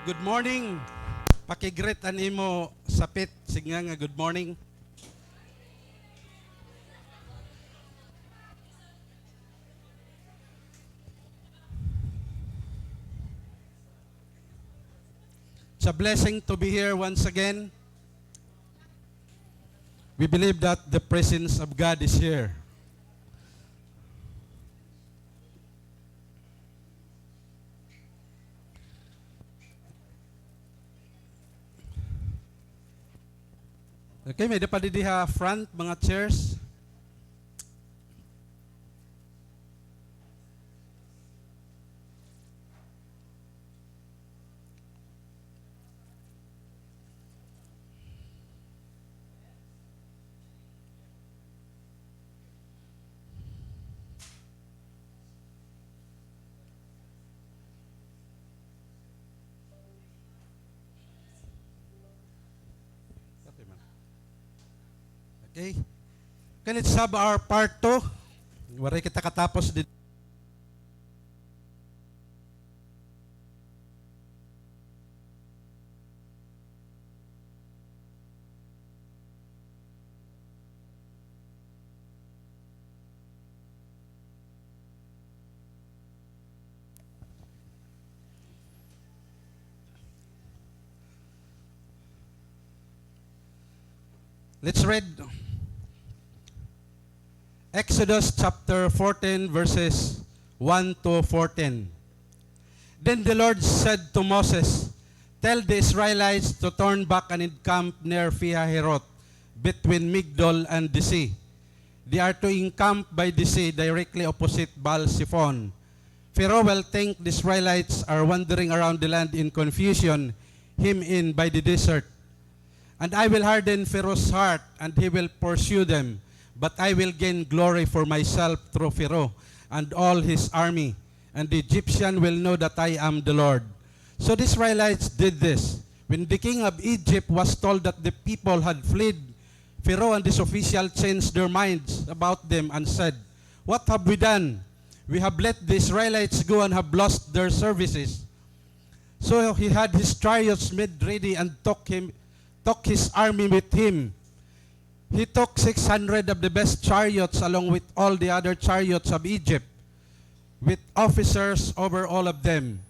Good morning. Pakigreet animo sapit signga nga good morning. It's a blessing to be here once again. We believe that the presence of God is here. Okay, may dapat diha front mga chairs. Okay. Can it sub our part 2? Waray kita katapos din. Let's read Exodus chapter 14 verses 1 to 14. Then the Lord said to Moses, "Tell the Israelites to turn back and encamp near Pihahirot, between Migdol and the sea. They are to encamp by the sea directly opposite Baal-Zephon. Pharaoh will think the Israelites are wandering around the land in confusion, hemmed in by the desert. And I will harden Pharaoh's heart, and he will pursue them. But I will gain glory for myself through Pharaoh and all his army, and the Egyptian will know that I am the Lord." So the Israelites did this. When the king of Egypt was told that the people had fled, Pharaoh and his officials changed their minds about them and said, "What have we done? We have let the Israelites go and have lost their services." So he had his chariots made ready and took his army with him. He took 600 of the best chariots along with all the other chariots of Egypt, with officers over all of them.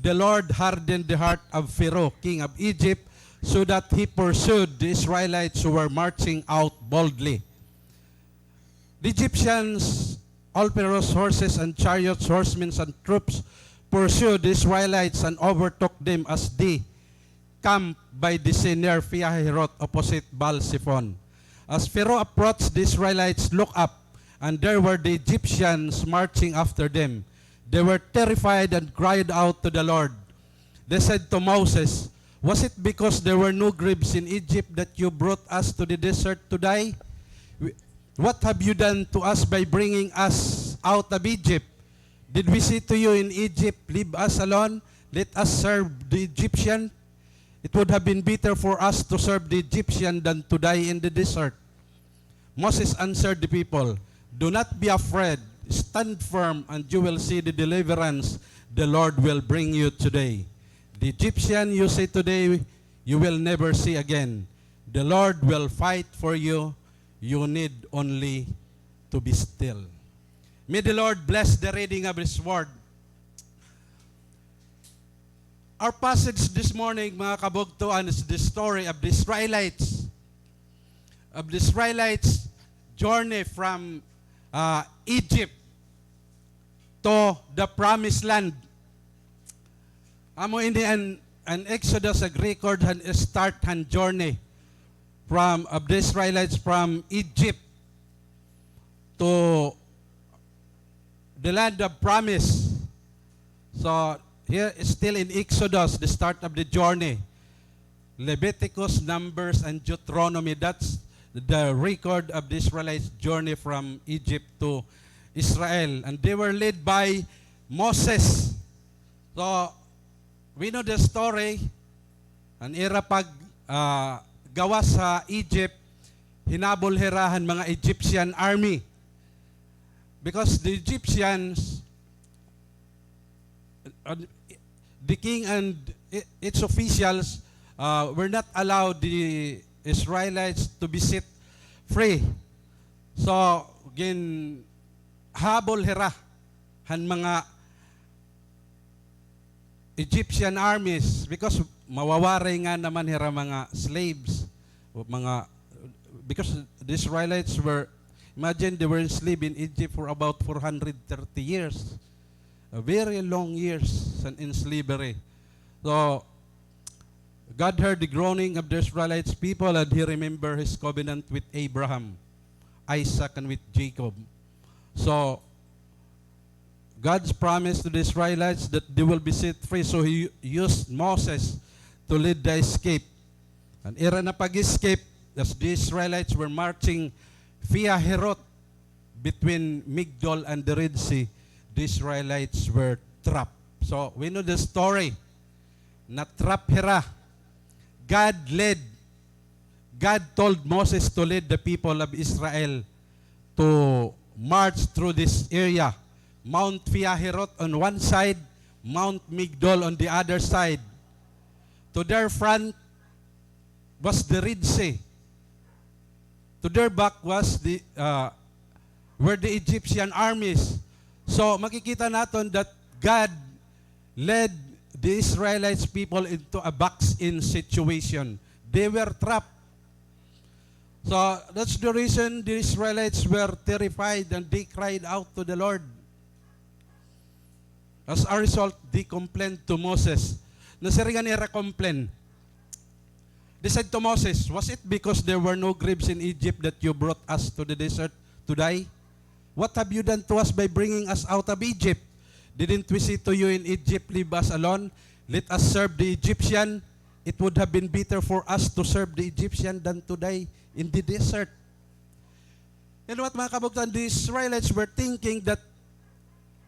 The Lord hardened the heart of Pharaoh, king of Egypt, so that he pursued the Israelites who were marching out boldly. The Egyptians, all Pharaoh's horses and chariots, horsemen and troops, pursued the Israelites and overtook them as they camped by the sea near Pihahirot opposite Baal-Zephon. As Pharaoh approached, the Israelites looked up, and there were the Egyptians marching after them. They were terrified and cried out to the Lord. They said to Moses, "Was it because there were no graves in Egypt that you brought us to the desert to die? What have you done to us by bringing us out of Egypt? Did we say to you in Egypt, 'Leave us alone, let us serve the Egyptian'? It would have been better for us to serve the Egyptian than to die in the desert." Moses answered the people, "Do not be afraid. Stand firm, and you will see the deliverance the Lord will bring you today. The Egyptian you see today, you will never see again. The Lord will fight for you. You need only to be still." May the Lord bless the reading of His word. Our passage this morning, mga kabugtuan, is the story of the Israelites. Of the Israelites' journey from Egypt to the Promised Land. Amo ini an Exodus ag record han start han journey of the Israelites from Egypt to the land of promise. So here is still in Exodus, the start of the journey. Leviticus, Numbers, and Deuteronomy, that's the record of the Israelites' journey from Egypt to Israel. And they were led by Moses. So, we know the story. Ang era pag gawa sa Egypt, hinabol-hirahan mga Egyptian army. Because the Egyptians, the king and its officials were not allowed the Israelites to be set free. So, gin habol hira han mga Egyptian armies because mawawaray nga naman hira mga slaves, mga because the Israelites were, imagine they were enslaved in Egypt for about 430 years. A very long years in slavery. So, God heard the groaning of the Israelites people and He remembered His covenant with Abraham, Isaac, and with Jacob. So, God's promise to the Israelites that they will be set free. So, He used Moses to lead the escape. And era na pag-escape, as the Israelites were marching via Herot between Migdol and the Red Sea, the Israelites were trapped. So, we know the story. Na-trap hira. God told Moses to lead the people of Israel to march through this area. Mount Pihahiroth on one side, Mount Migdol on the other side. To their front was the Red Sea. To their back was were the Egyptian armies. So makikita natin that God led the Israelites people into a box-in situation. They were trapped. So that's the reason the Israelites were terrified and they cried out to the Lord. As a result, they complained to Moses. Nasiringan nila complain. They said to Moses, was it because there were no graves in Egypt that you brought us to the desert to die? What have you done to us by bringing us out of Egypt? Didn't we say to you in Egypt, leave us alone? Let us serve the Egyptian. It would have been better for us to serve the Egyptian than to die in the desert. And what mga kabugtan, the Israelites were thinking that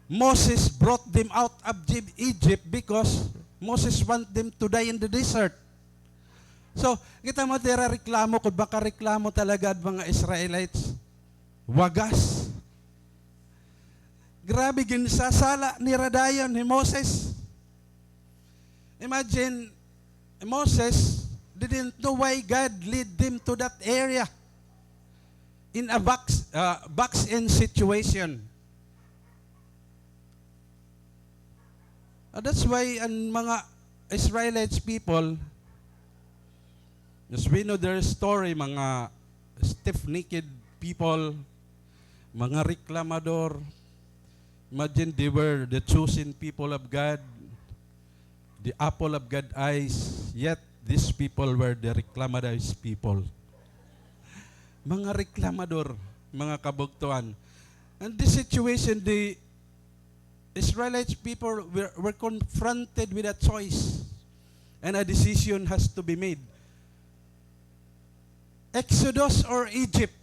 Moses brought them out of Egypt because Moses want them to die in the desert. So, kita mo, tira reklamo, kung baka reklamo talaga ang mga Israelites, wagas. Grabe, ginsasala ni Radayon, ni Moses. Imagine, Moses didn't know why God led them to that area in a box-in situation. That's why ang mga Israelites people, as we know their story, mga stiff-necked people, mga reklamador. Imagine they were the chosen people of God, the apple of God's eyes, yet these people were the reclamadized people. Mga reklamador, mga kabugtuan. And this situation, the Israelites people were confronted with a choice and a decision has to be made. Exodus or Egypt?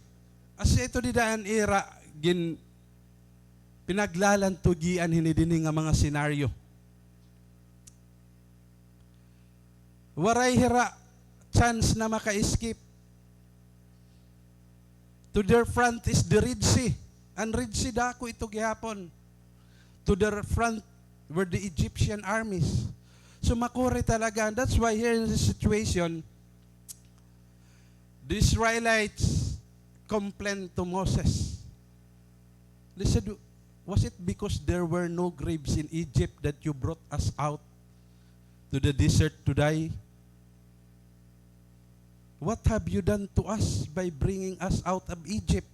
As ito di daan era, pinaglalantugian hinidini nga mga senaryo. Waray hira chance na maka-escape. To their front is the Red Sea. Ang Red Sea dako ito gihapon. To their front were the Egyptian armies. So makuri talaga. And that's why here in this situation, the Israelites complained to Moses. They said, was it because there were no graves in Egypt that you brought us out to the desert to die? What have you done to us by bringing us out of Egypt?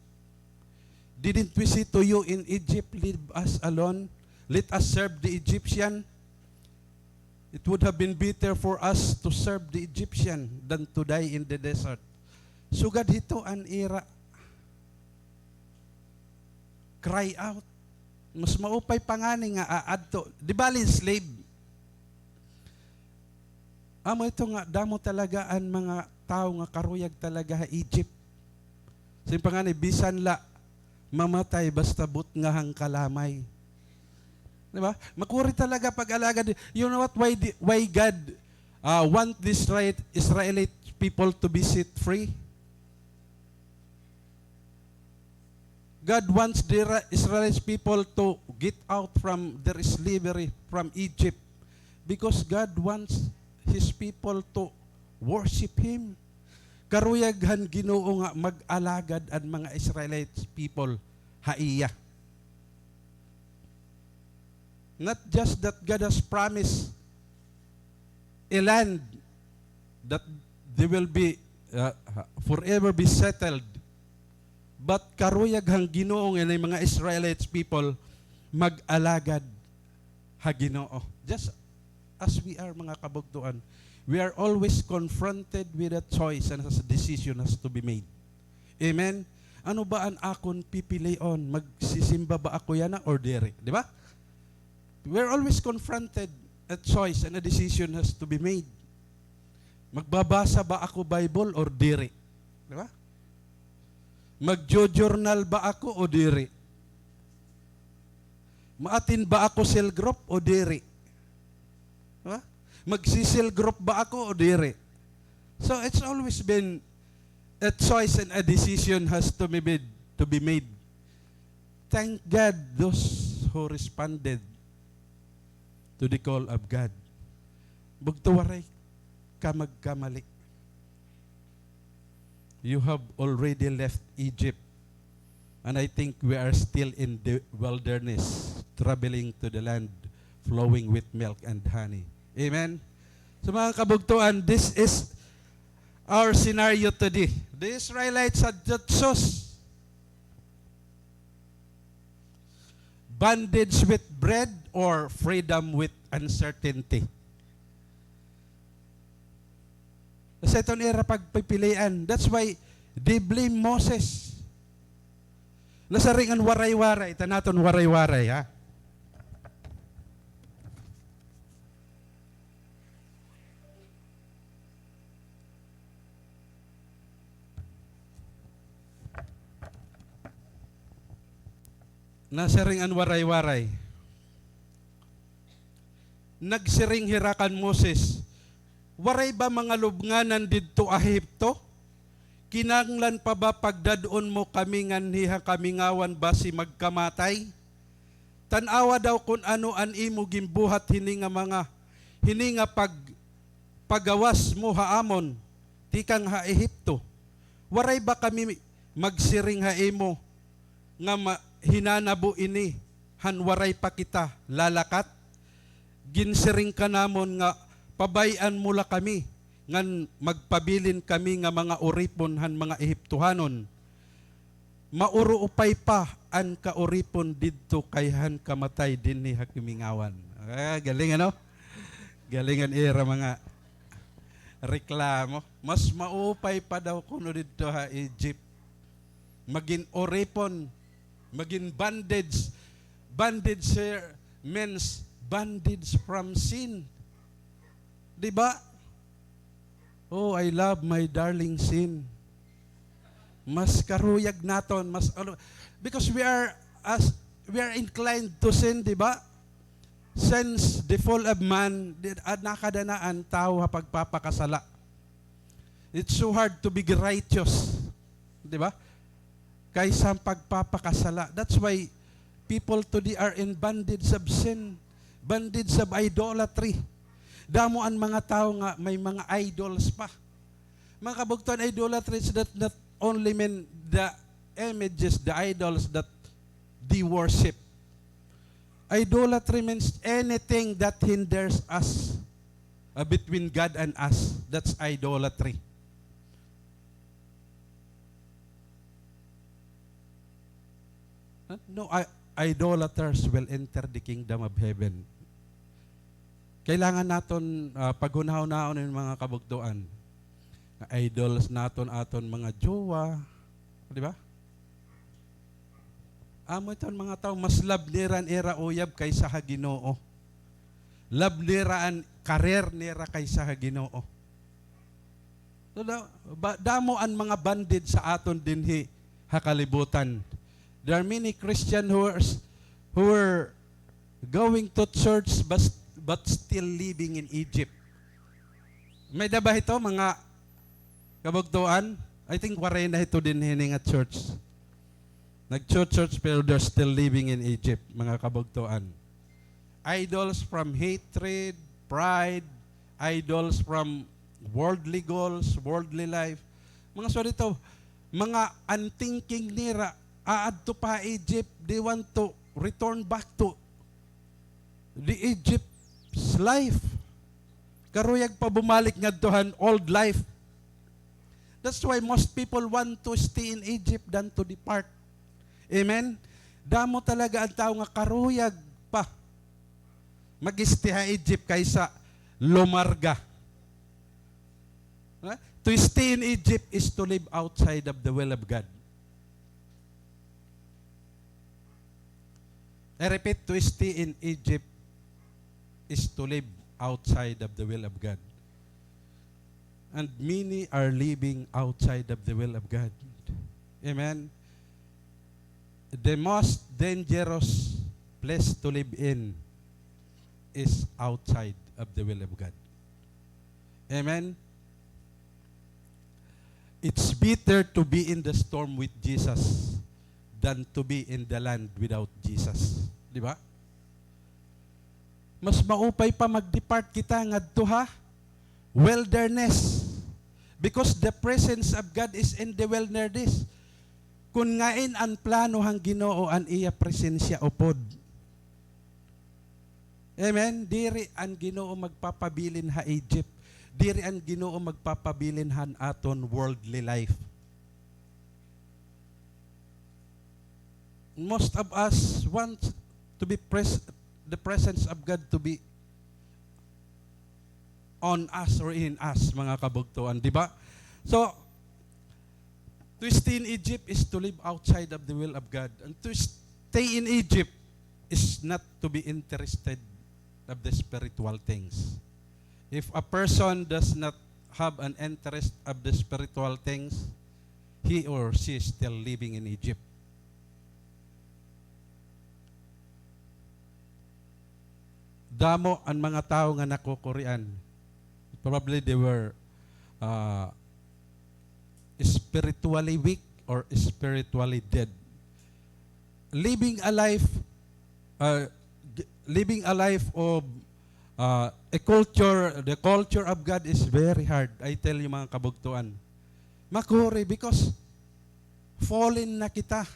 Didn't we say to you in Egypt, leave us alone? Let us serve the Egyptian? It would have been better for us to serve the Egyptian than to die in the desert. Sugad hito an ira. Cry out. Mas maupay pangani nga aadto. Di bali slave. Amo ito nga, damo talaga ang mga tao nga karuyag talaga ha Egypt. Sa pangani, bisan la mamatay basta but nga hang kalamay. Diba? Makuri talaga pag-alaga. You know what? Why God want this Israelite people to be set free? God wants the Israelite people to get out from their slavery from Egypt Because God wants His people to worship Him. Karuyaghan Ginoo nga mag-alagad ang mga Israelites people haiya. Not just that God has promised a land that they will be forever be settled, but karuyaghang Ginoo nga mga Israelites people mag-alagad ha Ginoo. Just as we are mga kabugtuan, we are always confronted with a choice and a decision has to be made. Amen? Ano ba ang akon pipilion? Magsisimba ba ako yana or dere? Di ba? We're always confronted a choice and a decision has to be made. Magbabasa ba ako Bible or dere? Di ba? Magjo-journal ba ako o dere? Maatin ba ako cell group o dere? Di ba? Magsi-cell group ba ako o dere? So it's always been a choice and a decision has to be made. Thank God those who responded to the call of God. Bugtawaray ka magkamali. You have already left Egypt. And I think we are still in the wilderness, traveling to the land flowing with milk and honey. Amen? So mga kabugtuan, this is our scenario today. The Israelites had to choose bondage with bread or freedom with uncertainty. Sa itong era pagpipilian, that's why they blame Moses. Nasaringan waray-waray, tanaton waray-waray ha. Nasaring an waray-waray. Nagsiring hirakan Moses, waray ba mga lubnganan didto Ahipto? Kinanglan pa ba pagdadoon mo kami nganhiha kami ngawan basi magkamatay? Tanawa daw kung ano an imo gimbuhat hininga pagawas mo haamon, tikang ha Ehipto. Waray ba kami magsiring ha imo nga hinanabo ini hanwaray pa kita lalakat ginsiring ka namon nga pabayan mula kami ngan magpabilin kami nga mga uripon han mga Ehiptohanon mauruupay pa an kauripon didto kayhan kamatay dinhi hakimingawan. Galing ano? Galingan era mga reklamo. Mas maupay pa daw kuno didto ha Egypt. Magin uripon, maging bondage. Bondage here means bondage from sin. Diba? Oh, I love my darling sin. Mas karuyag naton, mas because we are inclined to sin, diba? Since the fall of man, nakadanaan tao ha pagpapakasala. It's so hard to be righteous. Diba? Kaysa pagpapakasala. That's why people today are in bondage of sin, bondage of idolatry. Damo ang mga tao nga may mga idols pa. Mga kabugtuan, idolatry is that not only mean the images, the idols that they worship. Idolatry means anything that hinders us between God and us. That's idolatry. No, idolaters will enter the kingdom of heaven. Kailangan naton paghunaw-naon ng mga kabugtuan. Idols naton aton mga jowa, di ba? Amo iton mga tao mas labniran era uyab kaysa ha Ginoo. Labniraan karer nira kaysa ha Ginoo. So, damo an mga bandid sa aton dinhi ha kalibutan. There are many Christians who are going to church but still living in Egypt. May daba ito mga kabugtuan? I think waray na ito din hining at church. Nag-church pero they're still living in Egypt, mga kabugtuan. Idols from hatred, pride, idols from worldly goals, worldly life. Mga sorito, mga unthinking nira, aadto pa Egypt, they want to return back to the Egypt's life. Karuyag pa bumalik nga dohan old life. That's why most people want to stay in Egypt than to depart. Amen? Damo talaga ang tao nga karuyag pa mag-istiha Egypt kaysa lumarga. To stay in Egypt is to live outside of the will of God. I repeat, to stay in Egypt is to live outside of the will of God. And many are living outside of the will of God. Amen? The most dangerous place to live in is outside of the will of God. Amen? It's better to be in the storm with Jesus than to be in the land without Jesus. Di ba? Mas maupay pa mag-depart kita ngadto ha wilderness. Because the presence of God is in the wilderness. Kung ngain ang plano hang Ginoo an iya presensya upod. Amen? Diri ang Ginoo magpapabilin ha Egypt. Diri ang Ginoo magpapabilin han aton worldly life. Most of us want to be the presence of God to be on us or in us, mga kabugtuan, di ba? So, to stay in Egypt is to live outside of the will of God. And to stay in Egypt is not to be interested of the spiritual things. If a person does not have an interest of the spiritual things, he or she is still living in Egypt. Damo ang mga tao nga nakukurian. Probably they were spiritually weak or spiritually dead. Living a life of the culture of God is very hard. I tell you mga kabugtuan. Makuri because fallen na kita.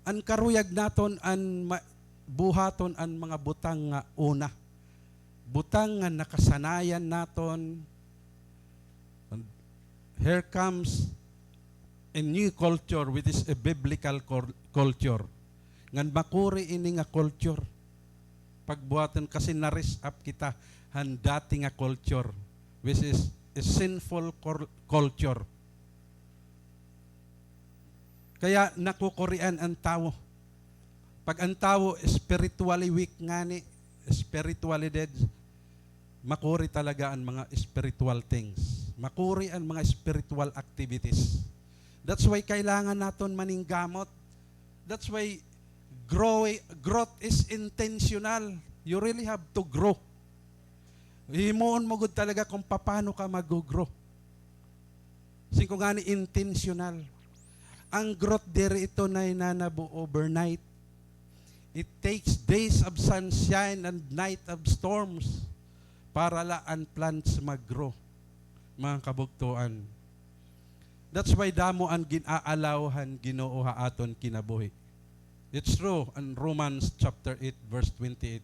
An karuyag naton an buhaton an mga butang nga una. Butang nga nakasanayan naton. And here comes a new culture which is a biblical culture. Ngan makuri ini nga culture. Pagbuhatan kasi na-raise up kita han dati nga culture which is a sinful culture. Kaya nakukurian ang tao. Pag ang tao spiritually weak ngani, spiritually dead, makuri talaga ang mga spiritual things. Makuri ang mga spiritual activities. That's why kailangan naton maninggamot. That's why growth is intentional. You really have to grow. Himuon mo gud talaga kung paano ka mag-grow. Singko nga ni intentional. Ang growth diri ito na nanabo overnight. It takes days of sunshine and night of storms para laan plants mag-grow. Mga kabugtuan. That's why damo ang ginaalawahan Ginoo ha aton kinabuhi. It's true in Romans chapter 8 verse 28.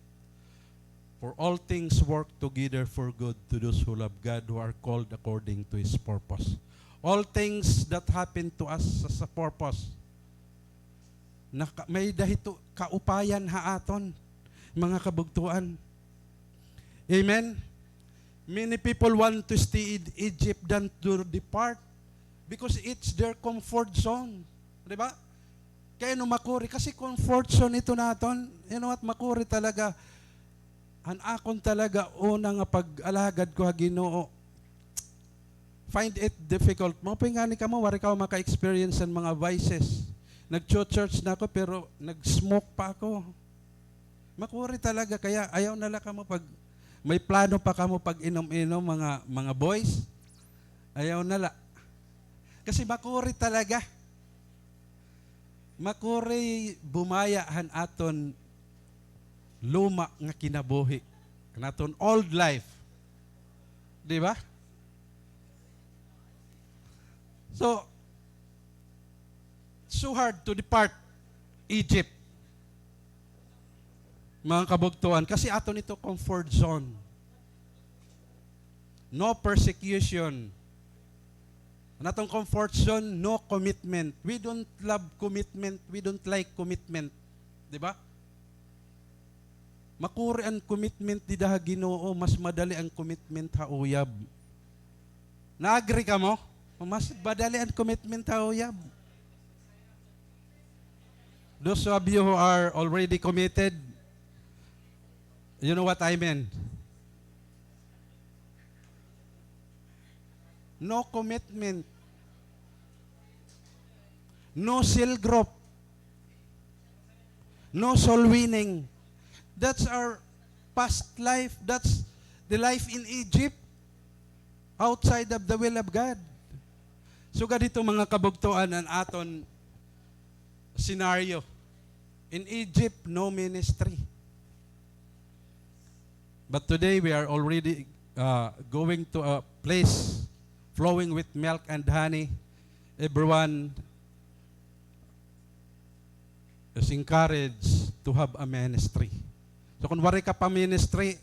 For all things work together for good to those who love God, who are called according to His purpose. All things that happen to us as a purpose. May dahito kaupayan ha aton, mga kabugtuan. Amen? Many people want to stay in Egypt than to depart because it's their comfort zone. Diba? Kaya no makuri, kasi comfort zone ito naton. You know what, makuri talaga. An akon talaga una nga pag-alagad ko ha Ginoo. Find it difficult. Mga pingani ka mo, wari ka maka-experience ng mga vices. Nag-church na ako pero nag-smoke pa ako. Makuri talaga, kaya ayaw nala ka mo pag may plano pa ka mo pag inom-inom mga boys. Ayaw nala. Kasi makuri talaga. Makuri bumayahan aton luma nga kinabuhi. Kanaton old life. Di ba? So hard to depart Egypt. Mga kabugtuan, kasi ato nito comfort zone. No persecution. Natong comfort zone, no commitment. We don't love commitment. We don't like commitment. Di ba? Makuri ang commitment di daha Ginoo, mas madali ang commitment ha uyab. Na-agree ka mo? Mas madali ang commitment ha uyab. Those of you who are already committed, you know what I mean? No commitment. No cell group. No soul winning. That's our past life. That's the life in Egypt. Outside of the will of God. So ganito mga kabugtuan ang aton scenario. In Egypt, no ministry. But today we are already going to a place flowing with milk and honey. Everyone is encouraged to have a ministry. So kung wari ka pa ministry,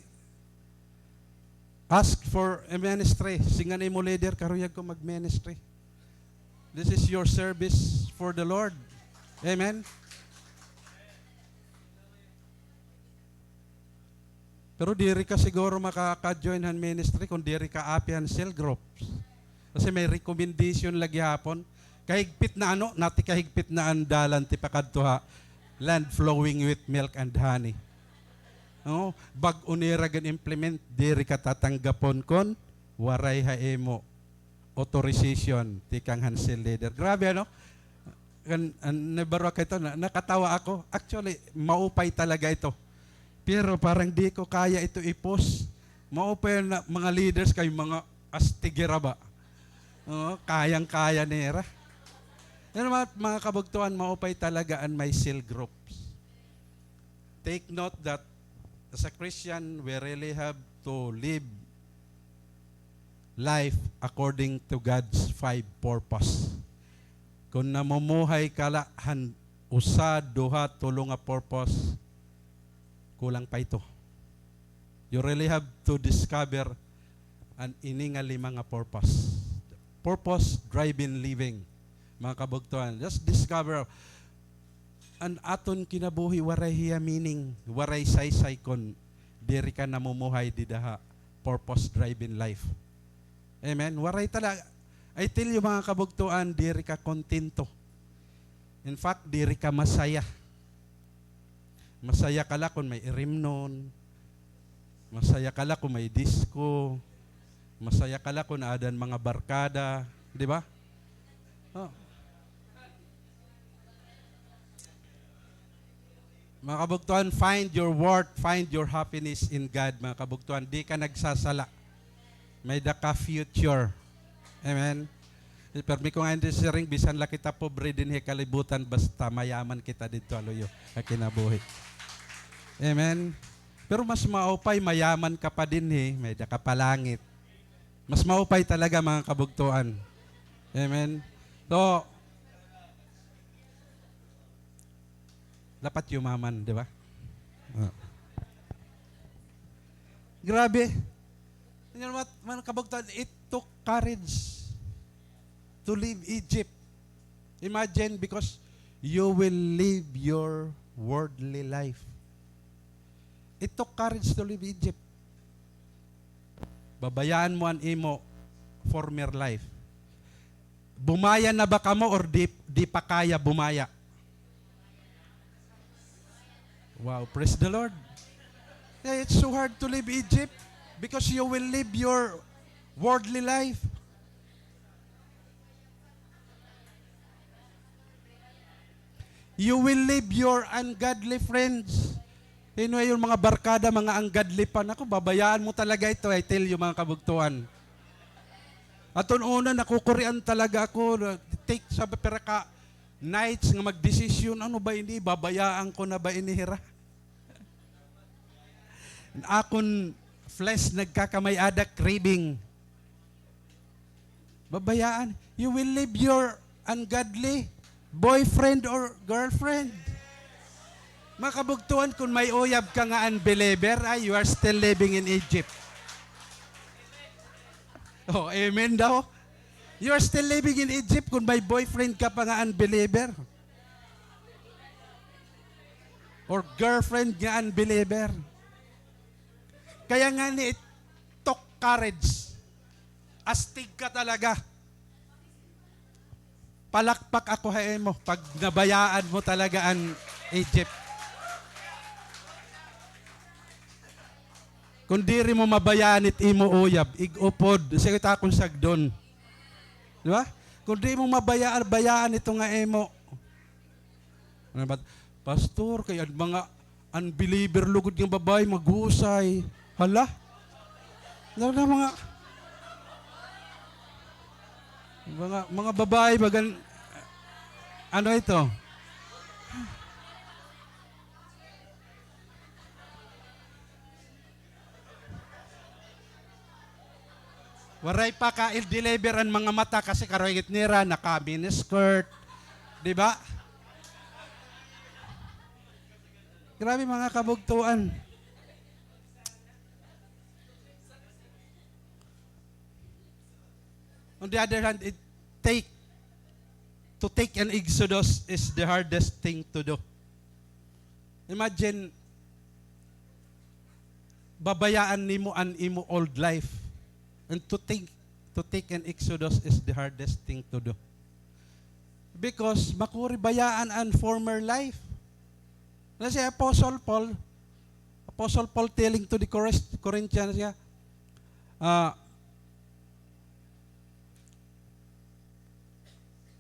ask for a ministry. Singanay mo leader, karuyag ko mag-ministry. This is your service for the Lord. Amen? Pero diri ka siguro makaka-join han ministry kung diri ka apian cell groups. Kasi may recommendation lagi hapon. Kahigpit na ano, nati kahigpit na andalan ti pakadtuha, land flowing with milk and honey. No, bag unira gan implement diri ka tatanggapon kon waray haemo authorization ti kang Hansel leader. Grabe ano? Nabaro ka ito, nakatawa ako. Actually, maupay talaga ito. Pero parang di ko kaya ito i-post. Maupay na mga leaders kay mga astigera ba? Kayang-kaya nera. Yan mga kabugtuan, maupay talaga ang may cell groups. Take note that as a Christian, we really have to live life according to God's 5 purpose. Kung namumuhay ka lahan, usa, duha, tulo nga purpose, kulang pa ito. You really have to discover an ini nga lima nga purpose. Purpose-driven living. Mga kabugtuan, just discover an aton kinabuhi waray hiya meaning, waray saysay kon diri ka namumuhay di daha purpose-driven life. Amen? Waray talaga. I tell you mga kabugtuan, diri ka kontento. In fact, diri ka masaya. Masaya ka la kung may irimnon. Masaya ka la kung may disco. Masaya ka la kung adan mga barkada. Di ba? Oh. Mga kabugtuan, find your worth, find your happiness in God. Mga kabugtuan, di ka nagsasala. May daka future. Amen? Permi ko nga hindi si ring, bisan la kita pobre din he kalibutan, basta mayaman kita dito, aluyo, kinabuhi. Amen? Pero mas maupay, mayaman ka pa din he, may daka palangit. Mas maupay talaga mga kabugtuan. Amen? So, dapat yumaman, di ba? Grabe. You know what, mga kabugtuan, it took courage to leave Egypt. Imagine, because you will live your worldly life. It took courage to leave Egypt. Babayaan mo ang imo former life. Bumaya na ba kamo or di pa kaya bumaya? Wow, praise the Lord. Yeah, it's so hard to leave Egypt because you will live your worldly life. You will leave your ungodly friends. Yung mga barkada, mga ungodly pa. Naku, babayaan mo talaga ito. I tell you, mga kabugtuan. At una, nakukurian talaga ako. Take sa peraka nights nga magdesisyon. Ano ba ini? Babayaan ko na ba inihira? Akon flesh nagkakamay-adak, craving. Babayaan. You will leave your ungodly boyfriend or girlfriend. Makabugtuan kung may uyab ka nga unbeliever, you are still living in Egypt. Oh, amen daw. You are still living in Egypt kung may boyfriend ka pa nga unbeliever. Or girlfriend nga unbeliever. Kaya nga ni, it took courage. Astig ka talaga. Palakpak ako hain mo pag nabayaan mo talaga ang Egypt. Kung diri mo mabayaan it imo uyab, igupod, sige ta akong sagdon. Di ba? Kung di mo bayaan ito nga imo. Ano ba? Pastor, kaya mga unbeliever lugod ng babae maghusay. Hala? Mga babae bagan ano ito? Waray pa ka il-deliver ang mga mata kasi karoyit nira naka-mini skirt. Di ba? Grabe mga kabugtuan. On the other hand, to take an exodus is the hardest thing to do. Imagine, babayaan nimo an imo old life. And to take an exodus is the hardest thing to do. Because makuri bayaan an former life. Kasi Apostle Paul telling to the Corinthians,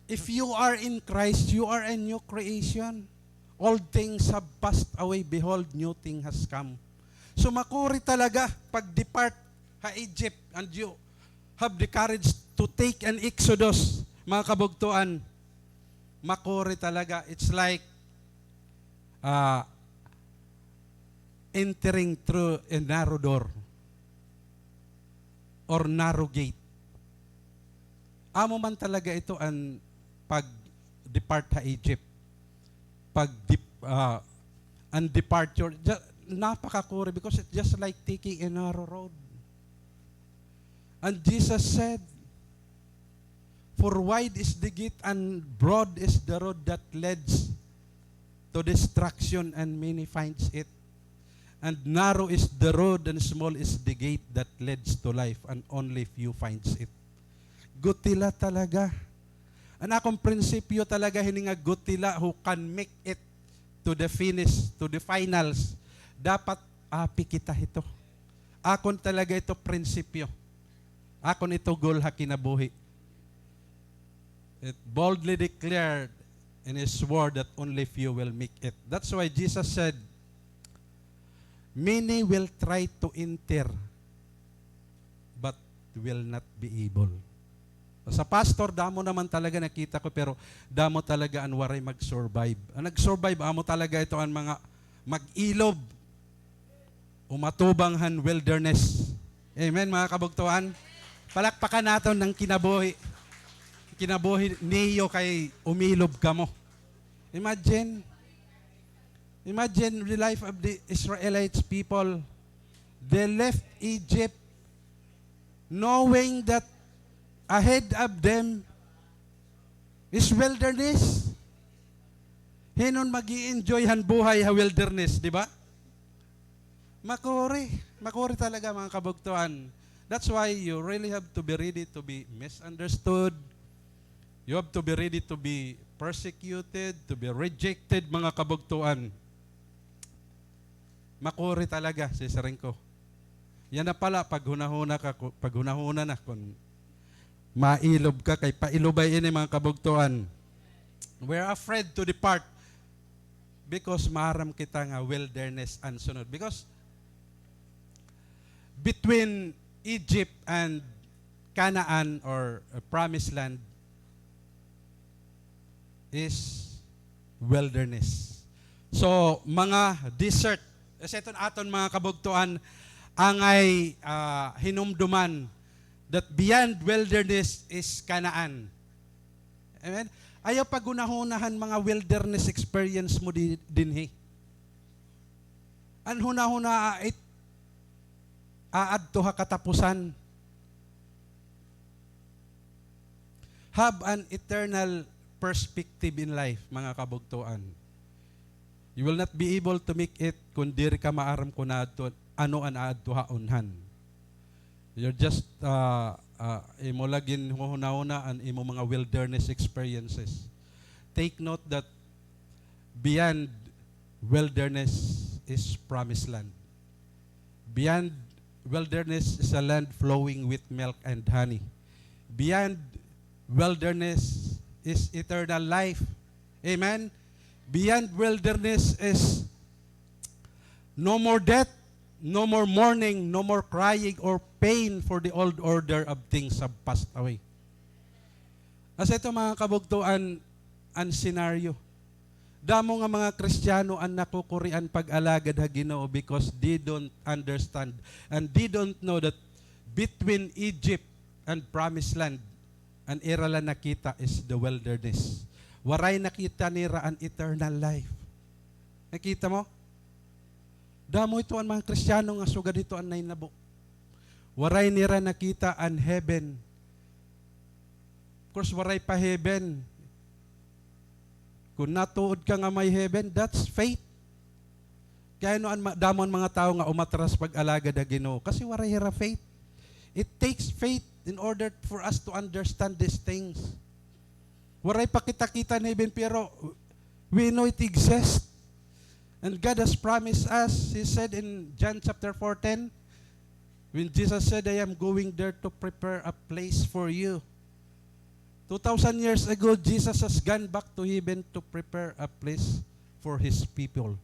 if you are in Christ, you are a new creation. Old things have passed away. Behold, new thing has come. So makuri talaga pag-depart ha Egypt and you have the courage to take an exodus, mga kabugtuan. Makuri talaga. It's like entering through a narrow door or narrow gate. Amo man talaga ito ang pag-depart ha Egypt. Ang departure, napakakuri because it's just like taking a narrow road. And Jesus said, for wide is the gate and broad is the road that leads to destruction and many finds it. And narrow is the road and small is the gate that leads to life and only few finds it. Gutila talaga. Ang akong prinsipyo talaga hininga gutila who can make it to the finish, to the finals. Dapat api kita ito. Akon talaga ito prinsipyo. Akon ito goal ha kinabuhi. It boldly declared in His word that only few will make it. That's why Jesus said, many will try to enter, but will not be able. Sa pastor, damo naman talaga nakita ko, pero damo talaga ang waray mag-survive. Ang nag-survive, amo talaga ito ang mga mag-ilob, umatubanghan wilderness. Amen, mga kabugtuan. Palakpakan natin ng kinabuhi. Kinabuhi niyo kay umilob ka mo. Imagine the life of the Israelites people. They left Egypt knowing that ahead of them is wilderness. Hinon magi-enjoy han buhay ha wilderness, di ba? Makuri talaga mga kabugtuan. That's why you really have to be ready to be misunderstood. You have to be ready to be persecuted, to be rejected, mga kabugtuan. Makuri talaga, sisaring ko. Yan na pala, pag hunahuna na, kung mailob ka, kay pailobay ini mga kabugtuan. We're afraid to depart because maharam kita nga wilderness and sunod. Because between Egypt and Canaan or Promised Land is wilderness. So, mga desert. Kasi ito aton mga kabugtuan, angay hinumduman that beyond wilderness is Canaan. Amen? Ayaw pagunahunahan mga wilderness experience mo dinhi. An hunahuna it aadto ha katapusan. Have an eternal perspective in life, mga kabugtuan. You will not be able to make it kung diri ka maaram ko na ano an aadto haunhan. You're just imo lagin hunahuna an imo mga wilderness experiences. Take note that beyond wilderness is promised land. Beyond wilderness is a land flowing with milk and honey. Beyond wilderness is eternal life. Amen? Beyond wilderness is no more death, no more mourning, no more crying or pain, for the old order of things have passed away. As ito mga kabugtuan, ang senaryo. Damo nga mga Kristiyano ang nakukurian pag-alagad ha Ginoo because they don't understand and they don't know that between Egypt and Promised Land, ang irala nakita is the wilderness. Waray nakita nira ang eternal life. Nakita mo? Damo ito ang mga Kristiyano nga sugad dito ang nainabo. Waray nira nakita ang heaven. Of course, waray pa heaven. Kung natuod ka nga may heaven, that's faith. Kaya damon mga tao nga umatras pag-alagad na Ginoo. Kasi waray hira faith. It takes faith in order for us to understand these things. Waray pa kita-kita na heaven, pero we know it exists. And God has promised us, He said in John chapter 14, when Jesus said, I am going there to prepare a place for you. 2,000 years ago, Jesus has gone back to heaven to prepare a place for His people.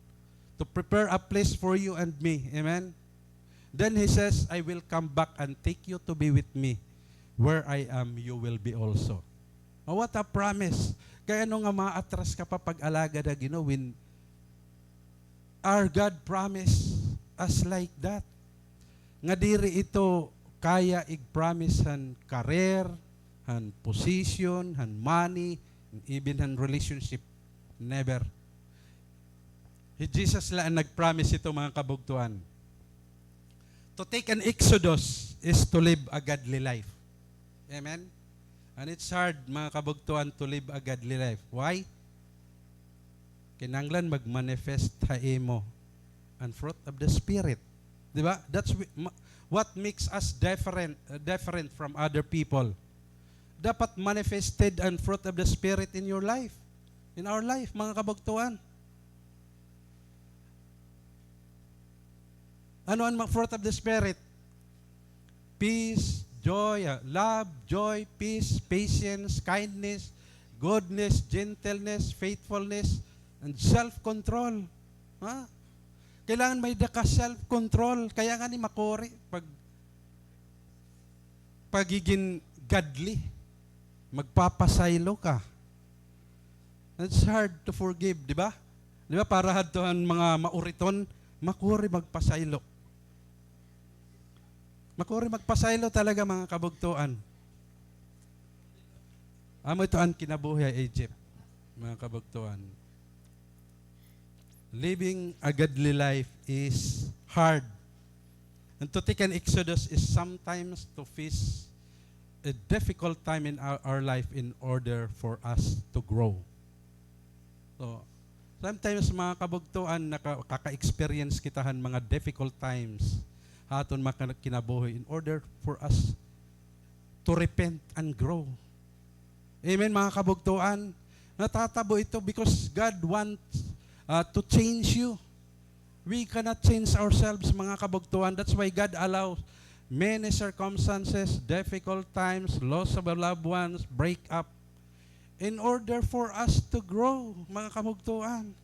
To prepare a place for you and me. Amen? Then He says, I will come back and take you to be with me. Where I am, you will be also. Oh, what a promise. Kaya nga maatras ka pa pag-alaga na Ginoo when our God promised us like that. Nga diri ito kaya ig-promise han career, han position, han money, even han relationship. Never. Jesus lang ang nag-promise ito mga kabugtuan. To take an exodus is to live a godly life. Amen? And it's hard mga kabugtuan to live a godly life. Why? Kinanglan mag-manifest haimo and fruit of the Spirit. Diba? That's what makes us different from other people. Dapat manifested and fruit of the Spirit in your life. In our life, mga kabugtuan. Ano ang fruit of the Spirit? Peace, joy, love, joy, peace, patience, kindness, goodness, gentleness, faithfulness, and self-control. Ha? Kailangan may daka self-control. Kaya nga ni makori pagiging godly. Magpapasaylo ka. It's hard to forgive, di ba? Di ba para hadtohan mga mauriton, makuri magpasaylo. Makuri magpasaylo talaga mga kabugtuan. Amo ito ang kinabuhi Egypt, mga kabugtuan. Living a godly life is hard. And to take an exodus is sometimes to face a difficult time in our life in order for us to grow. So, sometimes mga kabugtuan, nakaka-experience kitahan mga difficult times haton kinabuhi in order for us to repent and grow. Amen mga kabugtuan. Natatabo ito because God wants to change you. We cannot change ourselves mga kabugtuan. That's why God allows many circumstances, difficult times, loss of loved ones, break up, in order for us to grow, mga kabugtuan.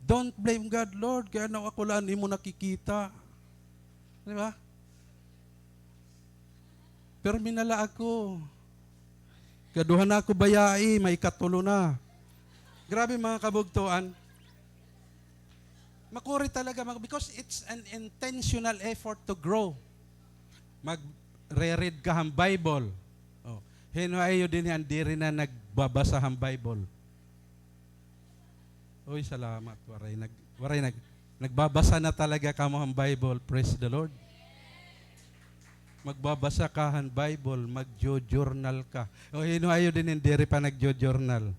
Don't blame God, Lord, kaya na ako lang, hindi mo nakikita. Di ba? Pero minala ako. Kaduhan na ako bayai, may katulo na. Grabe mga kabugtuan. Makuri talaga, because it's an intentional effort to grow. Mag-reread ka ang Bible. Oh. Hinuayo din yan, di rin na nagbabasa ang Bible. Uy, salamat. Nagbabasa na talaga ka mo ang Bible. Praise the Lord. Magbabasa ka ang Bible, magjo-journal ka. O hinuayo din, hindi rin pa nagjo-journal.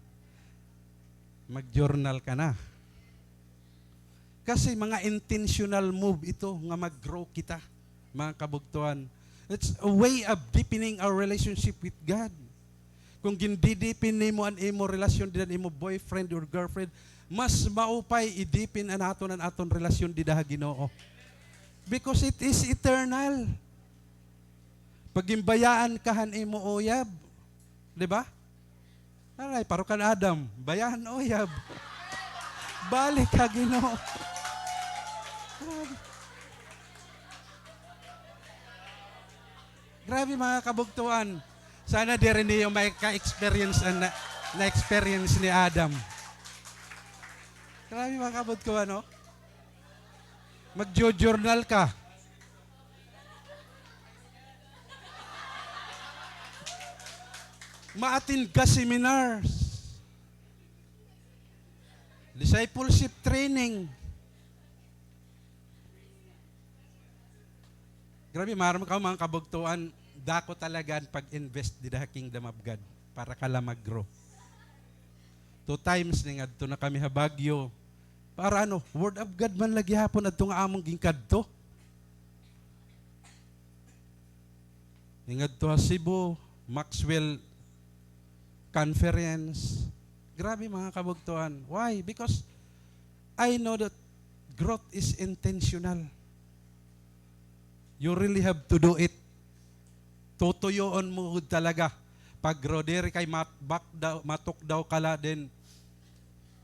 Mag-journal ka na. Kasi mga intentional move ito nga mag-grow kita, mga kabugtuan. It's a way of deepening our relationship with God. Kung gindidipin mo ang imo relasyon din imo boyfriend or girlfriend, mas maupay idipin ang aton relasyon dida Ginoo. Because it is eternal. Pagimbayaan kahan imo oyab, di ba? Aray, parukan Adam, bayahan oyab. Balik ka Ginoo. Grabe mga kabugtuan. Sana di rin niyo may ka-experience na-experience ni Adam. Grabe mga kabugtuan, no? Magjo-journal ka. Ma-attend ka seminars. Discipleship training. Grabe, maram ka mga kabugtuan, dako talaga pag-invest di the kingdom of God para kala mag-grow. 2 times ni ngadto na kami habagyo para word of God man lagi hapon adto nga among gingkadto. Ngadto ha Cebu, Maxwell Conference. Grabe mga kabugtuan. Why? Because I know that growth is intentional. You really have to do it. Tutuyoon mo talaga. Pag rodere kay matok daw kala din,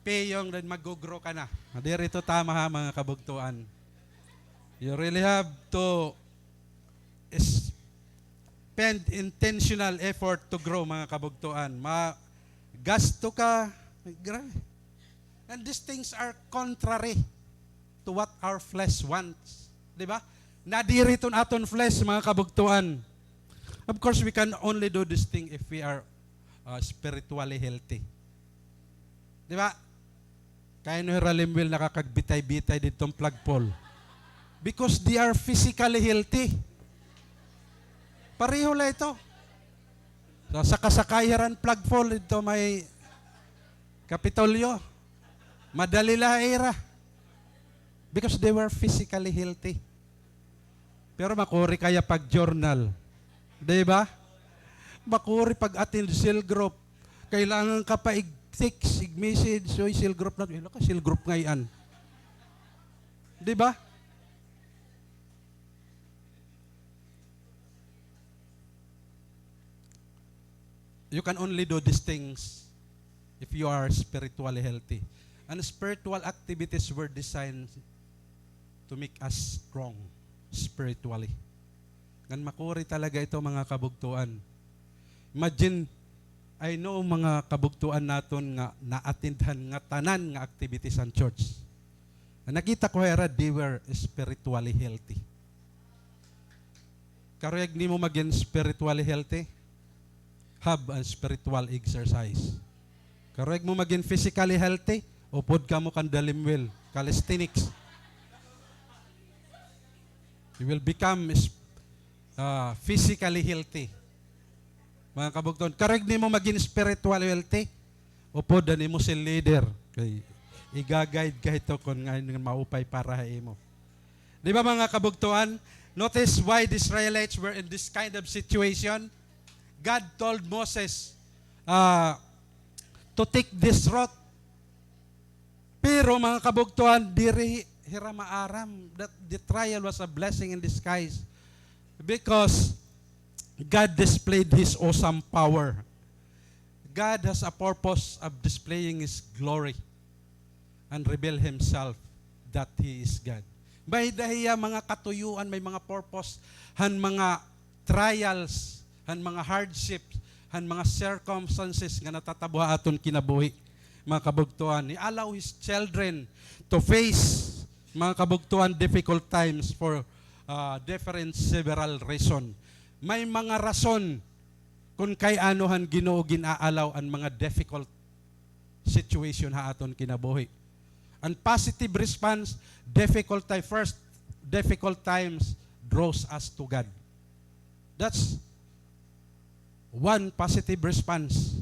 payong din mag-grow ka na. Dere ito tama ha mga kabugtuan. You really have to spend intentional effort to grow mga kabugtuan. Gasto ka. Grabe. And these things are contrary to what our flesh wants. Di ba? Nadiriton aton flesh, mga kabugtuan. Of course, we can only do this thing if we are spiritually healthy. Di ba? Kaya no Ralimwil nakakagbitay-bitay ditong flagpole. Because they are physically healthy. Pareho lang ito. So, sa kasakayaran flagpole, ito may Kapitolyo. Madali era. Because they were physically healthy. Pero makuri kaya pag journal. Di ba? Makuri pag attend cell group. Kailangan ka pa text, message, so cell group na. Ilo ka, cell group ngayon. Di ba? You can only do these things if you are spiritually healthy. And spiritual activities were designed to make us strong spiritually. Ngan makuri talaga ito mga kabugtuan. Imagine, I know mga kabugtuan naton nga naatindhan nga tanan nga activities sa church. Nakita ko hera, they were spiritually healthy. Karuyag ni mo maging spiritually healthy, have a spiritual exercise. Karuyag mo maging physically healthy, upod ka mo kan Dalimwil, calisthenics. You will become physically healthy. Mga kabugton, karag ni mo maging spiritual healthy, upod ni mo si leader. Kay iga-guide ka ito kung ngayon maupay para hain mo. Di ba mga kabugtuan? Notice why the Israelites were in this kind of situation. God told Moses to take this route. Pero mga kabugtuan, diri hiramaaram that the trial was a blessing in disguise because God displayed His awesome power. God has a purpose of displaying His glory and reveal Himself that He is God. May dahiya mga katuyuan, may mga purpose, han mga trials, han mga hardships, han mga circumstances nga natatabuha aton kinabuhi. Mga kabugtuan, He allow His children to face Mga kabugtuan, difficult times for different several reason. May mga rason kung kay anuhan Ginoo ginaalaw ang mga difficult situation ha aton kinabuhi. And positive response, difficult times draws us to God. That's one positive response.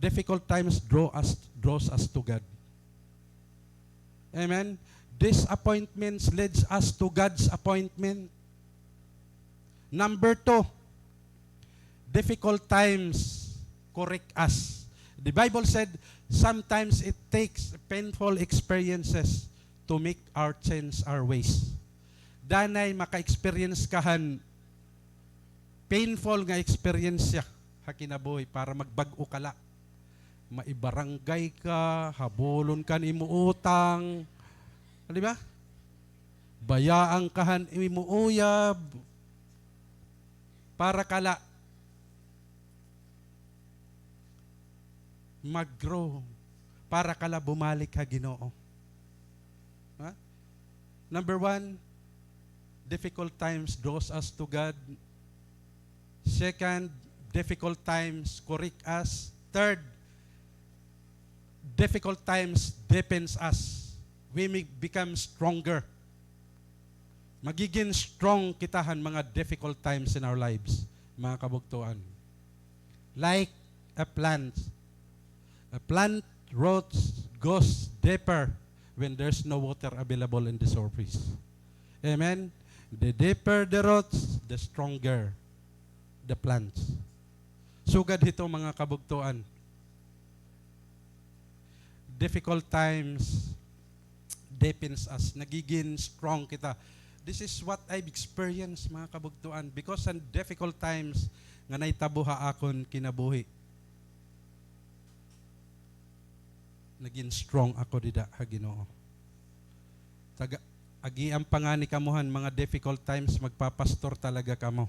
Difficult times draws us to God. Amen. Disappointments leads us to God's appointment. Number 2, difficult times correct us. The Bible said, sometimes it takes painful experiences to make our change our ways. Danay maka-experience kahan painful nga experience siya hakinabuhi para magbag-o kala. Maibarangay ka, habulon kan imuutang, di ba? Bayaang kahan imuuyab, para kala mag-grow, para kala bumalik ha Ginoo. Ha? Number 1, difficult times draws us to God. Second, difficult times correct us. Third, difficult times deepens us. We may become stronger. Magiging strong kitahan mga difficult times in our lives, mga kabugtuan. Like a plant. A plant roots goes deeper when there's no water available in the surface. Amen? The deeper the roots, the stronger the plants. Sugad ito mga kabugtuan. Difficult times deepens us. Nagiging strong kita. This is what I've experienced mga kabugtuan. Because in difficult times, nga naitabuha akon kinabuhi. Naging strong ako dida ha Ginoo. Agi ang pangani kamuhan, mga difficult times, magpapastor talaga kamo.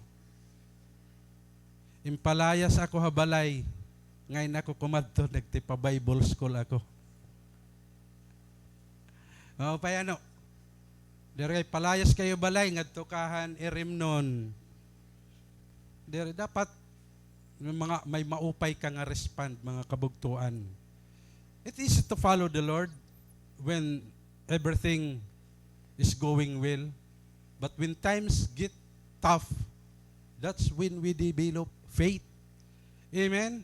Impalayas ako habalay, ngayon ako kumadto, nagtipa Bible school ako. O, payano, dere palayas kayo balay, ngadtukahan irimnon. Dere dapat, may maupay ka nga respond, mga kabugtuan. It is to follow the Lord when everything is going well. But when times get tough, that's when we develop faith. Amen?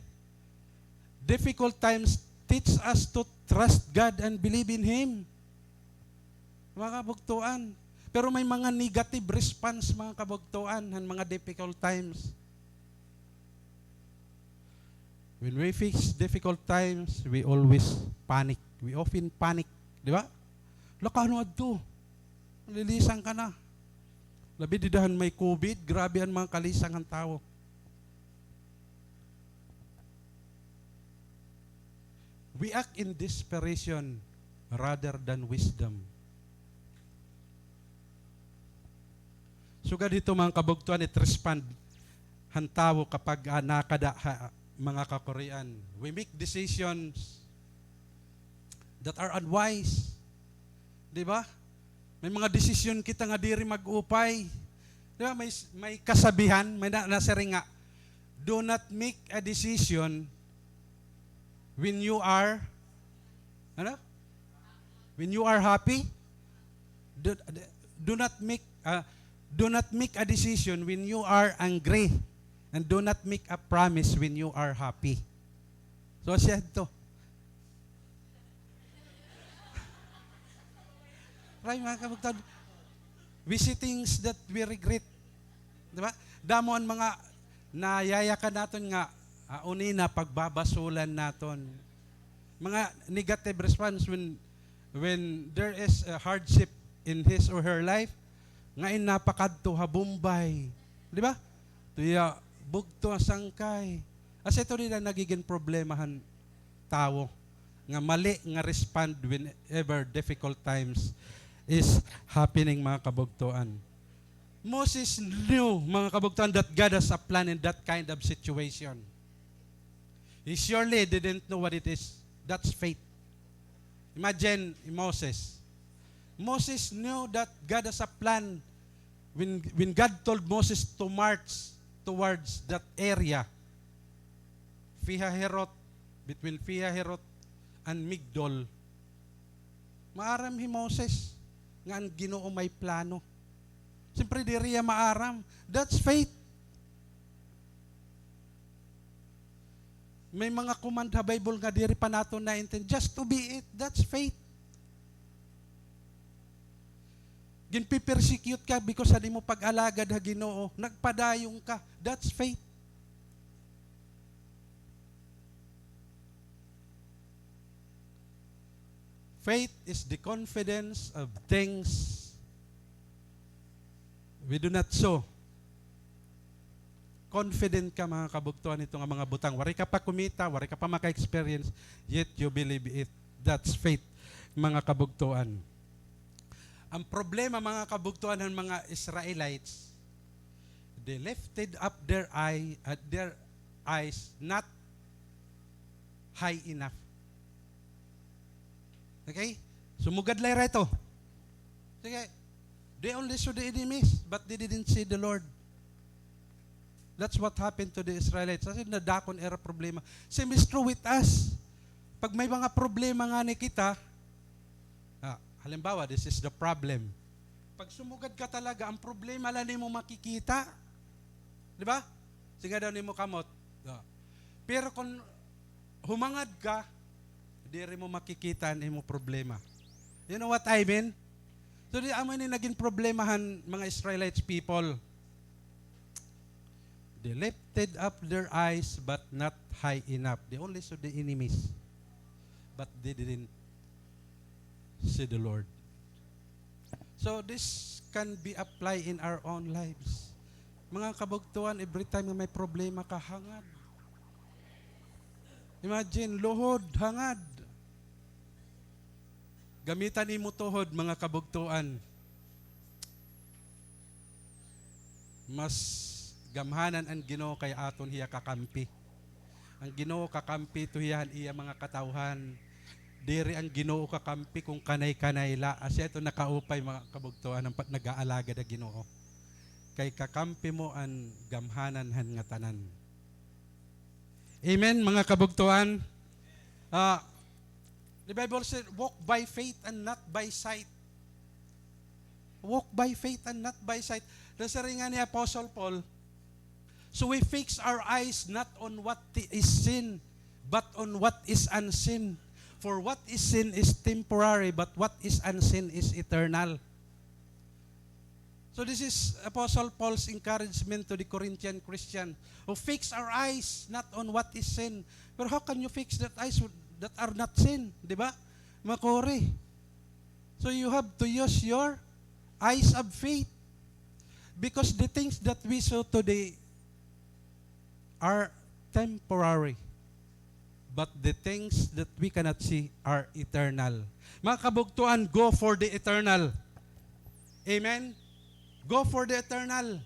Difficult times teach us to trust God and believe in Him. Mga kabugtuan. Pero may mga negative response, mga kabugtuan, ng mga difficult times. When we face difficult times, we always panic. We often panic. Di ba? Lakano adto. Lilisang ka na. Labi didahan may COVID, grabe ang mga kalisang ang tao. We act in desperation rather than wisdom. Sugad dito mga kabugtuan, it respond hantawo kapag nakada mga kakorean. We make decisions that are unwise. Di ba? May mga desisyon kita nga diri mag-upay. Di ba? May kasabihan, may nasari nga, do not make a decision when you are, when you are happy. Do not make a decision when you are angry. And do not make a promise when you are happy. So siya ito. Right, mga kabugtad. We see things that we regret. Diba? Damo ang mga nayayakan natin nga, unina pagbabasulan natin. Mga negative response when there is a hardship in his or her life, ngayon napakadto habumbay. Di ba? Tuya, bugto sangkay. As ito nila nagiging problemahan tao. Nga mali nga respond whenever difficult times is happening, mga kabugtuan. Moses knew, mga kabugtuan, that God has a plan in that kind of situation. He surely didn't know what it is. That's faith. Imagine Moses. Moses knew that God has a plan. When God told Moses to march towards that area, Pihahirot, between Pihahirot and Migdol, maaram hi Moses nga ang Ginoo may plano. Siyempre, di riya maaram. That's faith. May mga command ha Bible nga diri pa nato naintindihan. Just to be it, that's faith. Ginpipersecute ka because sa di mo pag-alagad ha Ginoo. Nagpadayong ka. That's faith. Faith is the confidence of things we do not show. Confident ka mga kabugtuan ito nga mga butang. Wari ka pa kumita, wari ka pa maka-experience, yet you believe it. That's faith, mga kabugtuan. Ang problema mga kabugtuan ng mga Israelites, they lifted up their eyes not high enough. Okay? Sumugad lang rito. Sige. They only saw the enemies, but they didn't see the Lord. That's what happened to the Israelites. Kasi nadakon era problema. Same is true with us. Pag may mga problema nga ni kita, halimbawa, this is the problem. Pag sumugad ka talaga, ang problema lang mo makikita. Di ba? Sige daw ni mo kamot. Pero kung humangad ka, di rin mo makikita ni mo problema. You know what I mean? So di amo ni naging problemahan mga Israelites people. They lifted up their eyes but not high enough. They only saw the enemies. But they didn't see the Lord. So this can be applied in our own lives. Mga kabugtuan, every time na may problema ka, hangad. Imagine, luhod, hangad. Gamitan ni mo tuhod, mga kabugtuan. Mas gamhanan ang Ginoo kay aton hiya kakampi. Ang Ginoo kakampi tuhiyan iya mga katawhan. Diri ang Ginoo kakampi kung kanay-kanay la. Asya ito nakaupay mga kabugtuan ang nag-aalaga da Ginoo. Kay kakampi mo ang gamhanan han nga tanan. Amen mga kabugtuan. The Bible said, walk by faith and not by sight. Walk by faith and not by sight. Dasari nga ni Apostle Paul, so we fix our eyes not on what is sin, but on what is unseen. For what is sin is temporary, but what is unseen is eternal. So this is Apostle Paul's encouragement to the Corinthian Christian, who fix our eyes not on what is sin. But how can you fix that eyes that are not sin? Diba? Makori. So you have to use your eyes of faith. Because the things that we saw today are temporary. But the things that we cannot see are eternal. Mga kabugtuan, go for the eternal. Amen? Go for the eternal.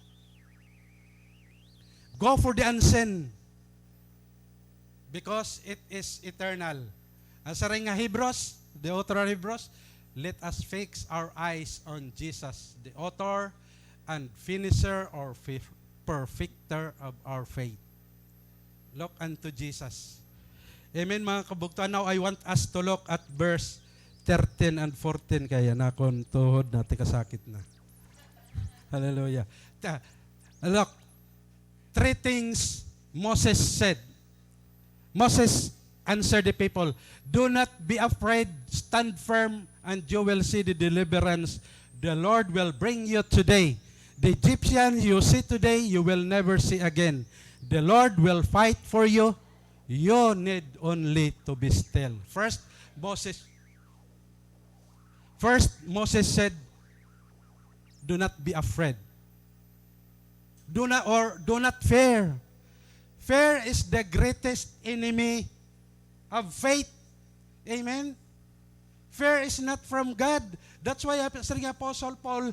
Go for the unseen. Because it is eternal. Ang saring nga Hebrews, the author of Hebrews, let us fix our eyes on Jesus, the author and finisher or perfecter of our faith. Look unto Jesus. Amen mga kabugtuan. Now I want us to look at verse 13 and 14 kaya na kung tuhod na tikasakit na. Hallelujah. Look, three things Moses said. Moses answered the people, do not be afraid, stand firm, and you will see the deliverance the Lord will bring you today. The Egyptian you see today, you will never see again. The Lord will fight for you. You need only to be still. First, Moses said, do not be afraid. Do not fear. Fear is the greatest enemy of faith. Amen? Fear is not from God. That's why sabi ng Apostle Paul,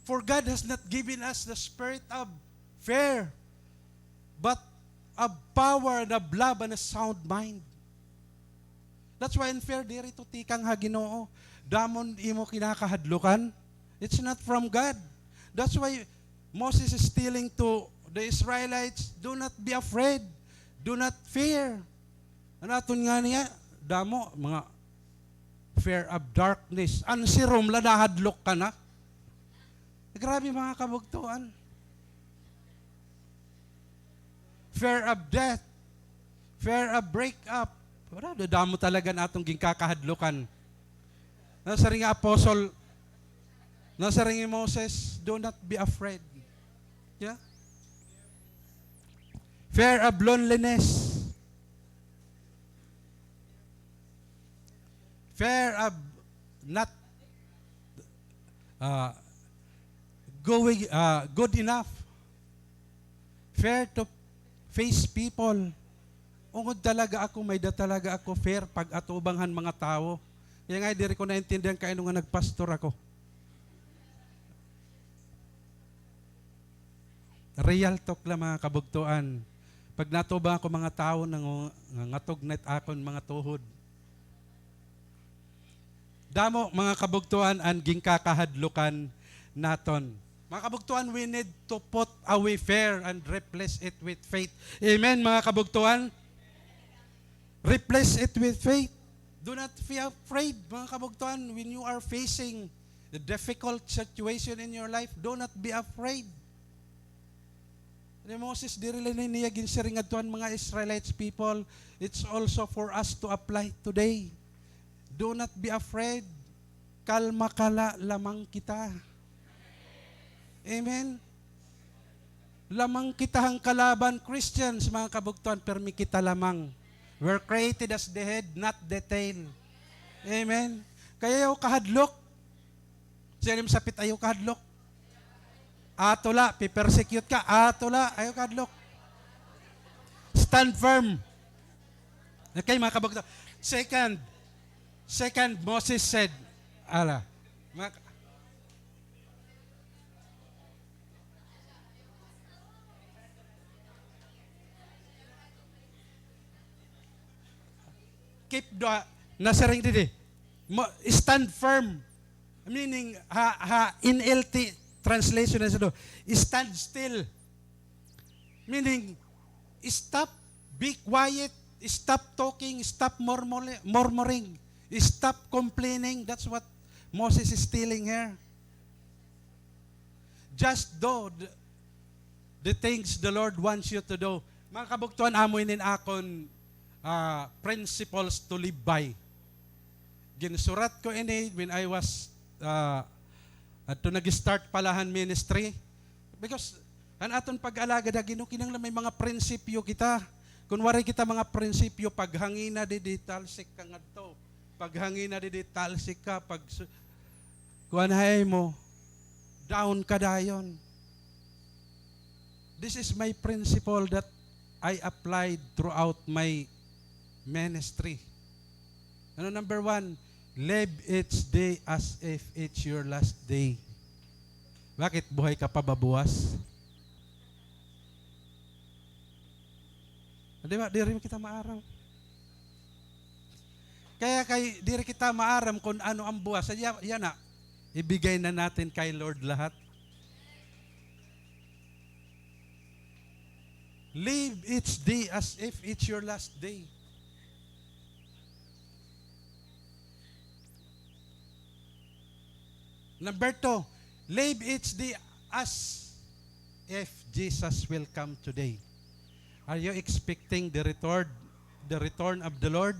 for God has not given us the spirit of fear, but of power and of love and a sound mind. That's why unfair diri to tikang ha Ginoo. Damon imo kinakahadlukan. It's not from God. That's why Moses is telling to the Israelites, do not be afraid. Do not fear. Ano aton nga niya? Damo, mga fear of darkness. Ansirom la nahadlok ka na. Grabe mga kabugtuan. Fear of death. Fear of breakup. Wala, damo talaga na atong gingkakahadlukan. Nasa ring apostle, nasa ring Moses, do not be afraid. Yeah? Fear of loneliness. Fear of not going good enough. Fear to face people. Ungod talaga ako, may da talaga ako fear pag atubanghan mga tao. Kaya nga, diri ko naintindihan kaino nga nagpastor ako. Real talk lang mga kabugtuan. Pag natubang ako mga tao, ngatugnet akon mga tuhod. Damo mga kabugtuan ang gingkakahadlukan naton. Mga kabugtuan, we need to put away fear and replace it with faith. Amen mga kabugtuan? Replace it with faith. Do not be afraid, mga kabugtuan, when you are facing the difficult situation in your life, do not be afraid. Ni Moses, diri lang niya ginsiring adtuan mga Israelites people, it's also for us to apply today. Do not be afraid. Kalma kala lamang kita. Amen? Lamang kita ang kalaban, Christians, mga kabugtuan, permi kita lamang. We're created as the head, not the tail. Amen? Kaya ayaw kahadlok. Siya sapit ayaw kahadlok. Atola, pipersecute ka. Atola, ayaw kahadlok. Stand firm. Okay, mga kabugtuan. Second, Moses said, keep the nasaring didi. Stand firm. Meaning, NLT translation na sa stand still. Meaning, stop, be quiet, stop talking, stop murmuring, stop complaining. That's what Moses is telling here. Just do the things the Lord wants you to do. Mga kabugtuan, amoy nin akon principles to live by. Ginsurat ko ini when I was to nag-start palahan ministry. Because an aton pag-alaga da Ginoo kinang may mga prinsipyo kita. Kunwari kita mga prinsipyo, paghangina di talsik ka ngadto. Paghangina di talsik ka, pag kuanhay mo, down ka dayon. This is my principle that I applied throughout my ministry. Ano number 1? Live each day as if it's your last day. Bakit buhay ka pa babuwas? Di ba? Di rin kita maaram. Kaya di rin kita maaram kung ano ang buwas. Yan na. Ibigay na natin kay Lord lahat. Live each day as if it's your last day. Number 2, live each day as if Jesus will come today. Are you expecting the return of the Lord?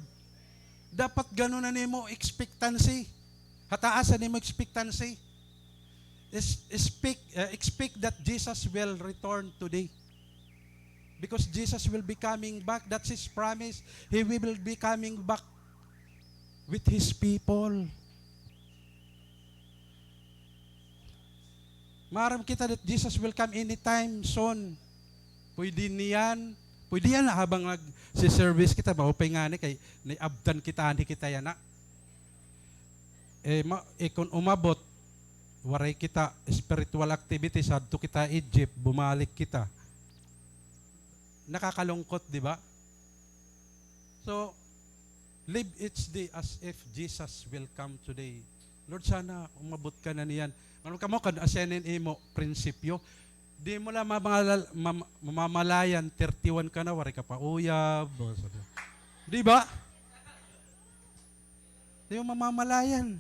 Dapat ganun na nimo expectancy. Hataasan nimo expectancy. Expect that Jesus will return today. Because Jesus will be coming back. That's His promise. He will be coming back with His people. Maram kita that Jesus will come anytime soon. Pwede yan na habang nag-service kita, maupay nga ni, kay naabdan kita, hindi kita yan na. Kung umabot, waray kita, spiritual activities, hadto kita Egypt, bumalik kita. Nakakalungkot, di ba? So, Live each day as if Jesus will come today. Lord, sana umabot ka na niyan. Ano ka mo, kan asyanin imo, prinsipyo. Di mo lang mamamalayan, 31 ka na, wari ka pa uyab. Di ba? Di mo mamamalayan.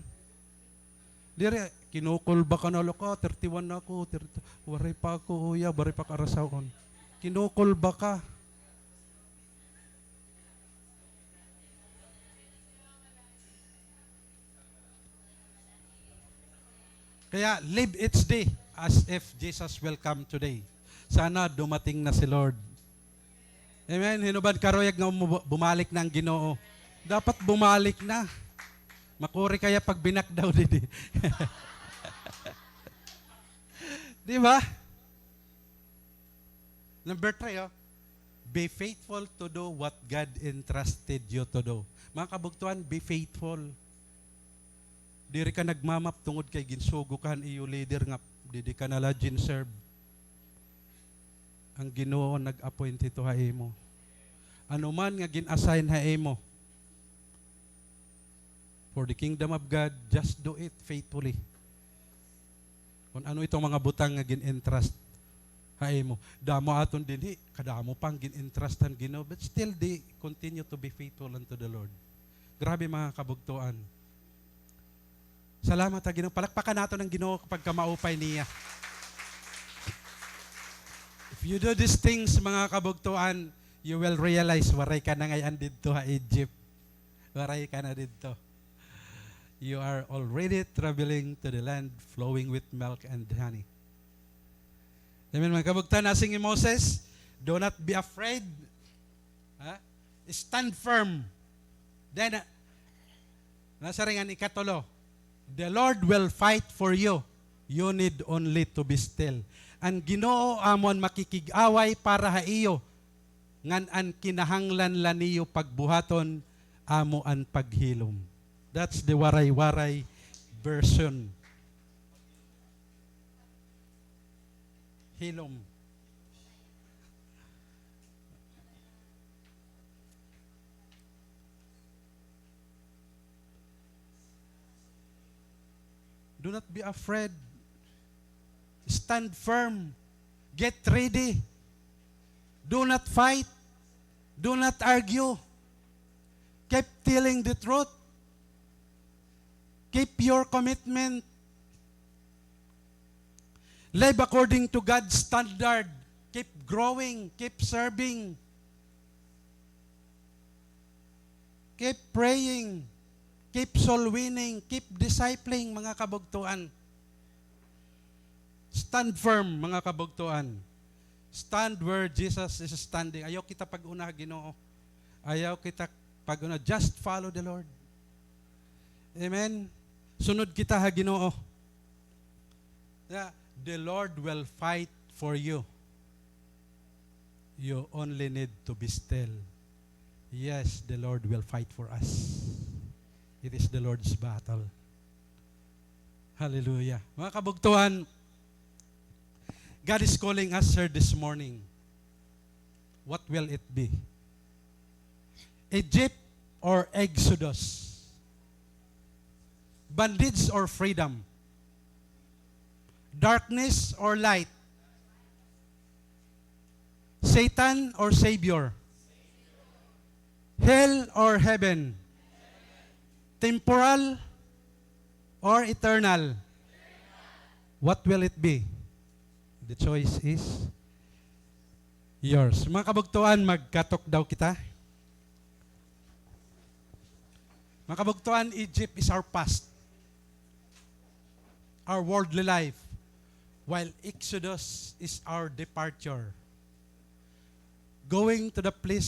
Di rin, kinukul ba ka na, loko, 31 na ako, 30, wari pa ako uyab, wari pa karasaon. Kinukul ba ka? Kaya live each day as if Jesus will come today. Sana dumating na si Lord. Amen. Hinubad karoyag nga bumalik na ang Ginoo. Dapat bumalik na. Makuri kaya pag binakdaw didi. Di ba? Number 3, oh. Be faithful to do what God entrusted you to do. Mga kabugtuan, be faithful. Diri ka nagmamap tungod kay ginsugo kan iyo leader nga didi ka nala serve. Ang Ginoo nag-appoint ito ha imo. Ano man nga gin-assign ha imo for the kingdom of God, just do it faithfully. Kung ano itong mga butang nga gin-entrust ha imo. Damo aton dinhi, kadamo pang gin-entrustan Ginoo, but still they continue to be faithful unto the Lord. Grabe mga kabugtuan. Salamat ha Ginoo. Palakpakan nato ng Ginoo kapag kamaupay niya. If you do these things, mga kabugtuan, you will realize waray ka na ngayon dito ha Egypt. Waray ka na dito. You are already traveling to the land flowing with milk and honey. Amen, mga kabugtuan. Nasing ni Moses, do not be afraid. Stand firm. Then, nasa ringan ikatulo, the Lord will fight for you. You need only to be still. Ang Ginoo amon makikig-away para ha iyo. Ngan an kinahanglan la niyo pagbuhaton amo an paghilom. That's the waray-waray version. Hilom. Do not be afraid. Stand firm. Get ready. Do not fight. Do not argue. Keep telling the truth. Keep your commitment. Live according to God's standard. Keep growing. Keep serving. Keep praying. Keep soul winning. Keep discipling, mga kabugtuan. Stand firm, mga kabugtuan. Stand where Jesus is standing. Ayaw kita pag-una, Ginoo. Ayaw kita pag-una. Just follow the Lord. Amen. Sunod kita, ha, Ginoo. Yeah. The Lord will fight for you. You only need to be still. Yes, the Lord will fight for us. It is the Lord's battle. Hallelujah. Mga kabugtuan, God is calling us here this morning. What will it be? Egypt or Exodus? Bondage or freedom? Darkness or light? Satan or Savior? Hell or heaven? Temporal or eternal? What will it be? The choice is yours. Mga kabugtuan, magkatok daw kita. Mga kabugtuan, Egypt is our past. Our worldly life. While Exodus is our departure. Going to the place